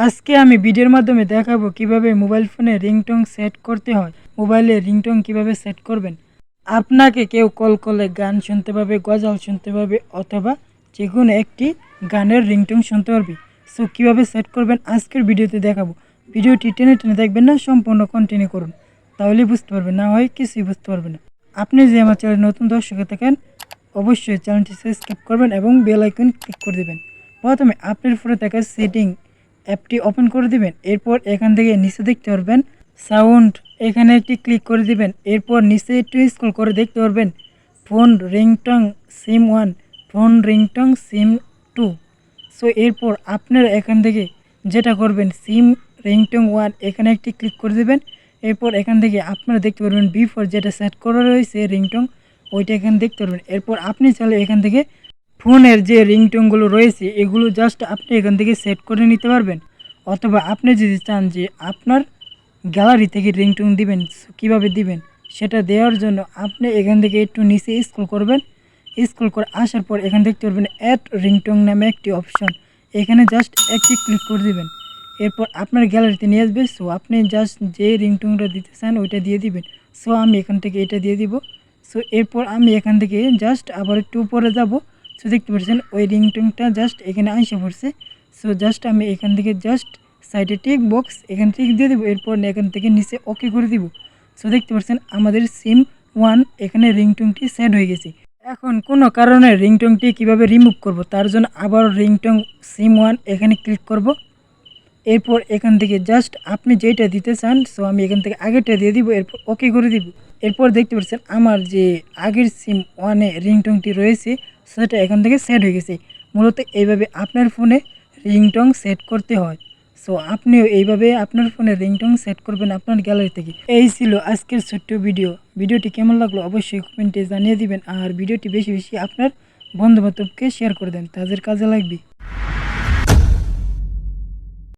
আজকে আমি ভিডিওর মাধ্যমে দেখাবো কিভাবে মোবাইল ফোনে রিংটোন সেট করতে হয়। মোবাইলে রিংটোন কিভাবে সেট করবেন। আপনাকে কেউ কল করলে গান শুনতে পাবে, গজল শুনতে পাবে অথবা যে কোনো একটি গানের রিংটোন শুনতে পারবে। সো কীভাবে সেট করবেন আজকের ভিডিওতে দেখাবো। ভিডিওটি টেনে টেনে দেখবেন না, সম্পূর্ণ কন্টিনিউ করুন, তাহলেই বুঝতে পারবেন, না হয় কিছুই বুঝতে পারবেন না। আপনি যে আমার চ্যানেলে নতুন দর্শক থাকেন অবশ্যই চ্যানেলটি সাবস্ক্রাইব করবেন এবং বেল আইকন ক্লিক করে দেবেন। প্রথমে আপনার ফোনে থাকা সেটিং অ্যাপটি ওপেন করে দিবেন। এরপর এখান থেকে নিচে দেখতে পারবেন সাউন্ড, এখানে একটি ক্লিক করে দিবেন। এরপর নিচে একটু স্ক্রল করে দেখতে পারবেন ফোন রিংটোন সিম 1, ফোন রিংটোন সিম 2। সো এরপর আপনারা এখান থেকে যেটা করবেন সিম রিংটোন 1 এখানে একটি ক্লিক করে দেবেন। এরপর এখান থেকে আপনারা দেখতে পারবেন বিফোর যেটা সেট করা রয়েছে রিংটোন, ওইটা এখানে দেখতে পারবেন। এরপর আপনি চাইলে এখান থেকে ফোনের যে রিংটোনগুলো রয়েছে এগুলো জাস্ট আপনি এখান থেকে সেট করে নিতে পারবেন। অথবা আপনি যদি চান যে আপনার গ্যালারি থেকে রিংটোন দিবেন, কীভাবে দিবেন সেটা দেওয়ার জন্য আপনি এখান থেকে একটু নিচে স্ক্রল করবেন। স্ক্রল করে আসার পর এখানে দেখতে পারবেন অ্যাড রিংটোন নামে একটি অপশন, এখানে জাস্ট একটি ক্লিক করে দিবেন। এরপর আপনার গ্যালারিতে নিয়ে আসবে। সো আপনি জাস্ট যে রিংটোনটা দিতে চান ওইটা দিয়ে দিবেন। সো আমি এখান থেকে এটা দিয়ে দিব। সো এরপর আমি এখান থেকে জাস্ট আবার একটু উপরে যাব। সো দেখতে পাচ্ছেন ওই রিংটোনটা জাস্ট এখানে আইসা পড়ছে। সো জাস্ট আমি এখান থেকে জাস্ট সাইডে টিক বক্স এখানে টিক দিয়ে দেবো। এরপর এখান থেকে নিচে ওকে করে দিব। সো দেখতে পাচ্ছেন আমাদের সিম 1 এখানে রিংটোনটি সেট হয়ে গেছে। এখন কোনো কারণে রিংটোনটি কিভাবে রিমুভ করব, তার জন্য আবার রিংটোন সিম 1 এখানে ক্লিক করব। এরপর এখান থেকে জাস্ট আপনি যেটা দিতে চান, সো আমি এখান থেকে আগেরটা দিয়ে দিব। এরপর ওকে করে দিব। এরপর দেখতে পাচ্ছেন আমার যে আগের সিম 1-এ রিংটোনটি রয়েছে সেটা এখান থেকে সেট হয়ে গেছে। মূলত এইভাবে আপনার ফোনে রিংটোন সেট করতে হয়। সো আপনিও এইভাবে আপনার ফোনে রিংটোন সেট করবেন আপনার গ্যালারি থেকে। এই ছিল আজকের ছোট্ট ভিডিও। ভিডিওটি কেমন লাগলো অবশ্যই কমেন্টে জানিয়ে দিবেন। আর ভিডিওটি বেশি বেশি আপনার বন্ধুবান্ধবকে শেয়ার করে দেন, তাদের কাজে লাগবে।